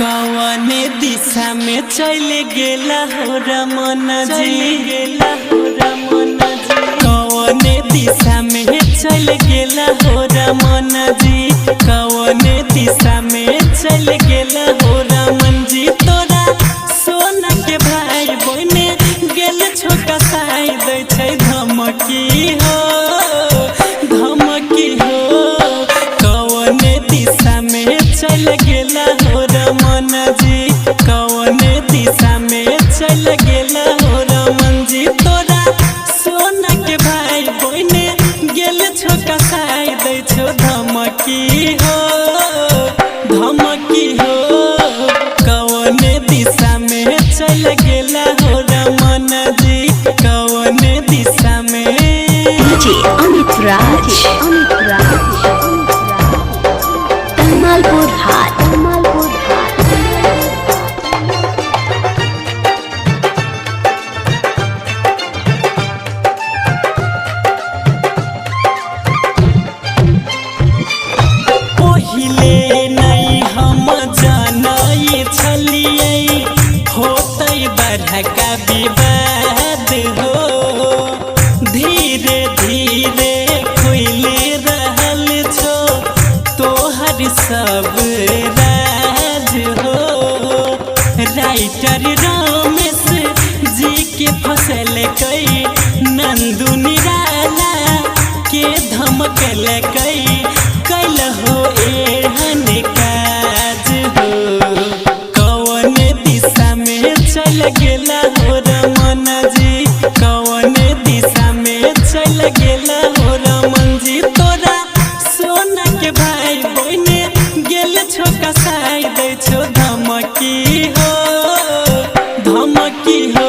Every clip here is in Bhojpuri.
कवने दिशा में चले गेला हो रमन जी, कवने दिशा में चले गेला हो रमन जी, कवने दिशा में चले गेला हो रमन जी। तोरा सोना के भाई बहने गेल छोटा साई दै छै धमकी हो, धमकी हो। कवने दिशा में चले गेला हो रमन जी, कवने दिशा में चले गेला हो रमन जी। तोरा सोना के भाई बहने गेल छोटा साई दै छो धमकी हो, धमकी हो। कवने दिशा में चले गेला हो रमन जी, कवने दिशा में। डीजे अमित राज, तमालपुर हाट, पहिले नहीं हम जानै छलियै होतै बड़का विवाद हो। धीरे धीरे खुल रहल छो तोहर सब राज हो। राइटर रमेश जी के फसल कई नंदू निराला के धमकल कई कैल हो एहन काज हो। कवन दिशा में चल गेला हो रमन जी, कवन दिशा में चल गेला हो रमन जी। तोरा सोना के भाई बहने गेल छोटा साई दै छो धमकी हो, धमकी हो।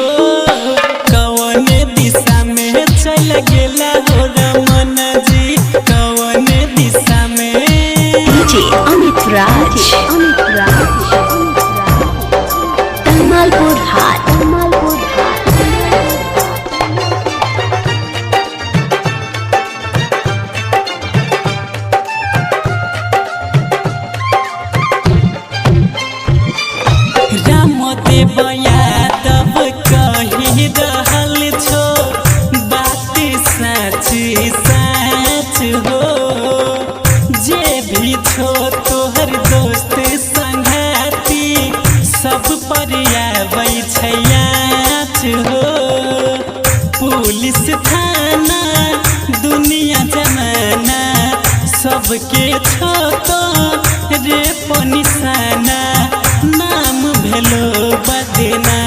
कवन दिशा में चल गेला हो रमन जी, कवन दिशा में। डीजे अमित राज, तमालपुर हाट, रामदेव यादव कही रहल छो बात सच सच हो। जे भी छो तोहर दोस्त संगाती सब पर आबै छै आँच हो। पुलिस थाना दुनिया जमाना सबके छो तो रे निशाना, नाम भेलो बदनाम।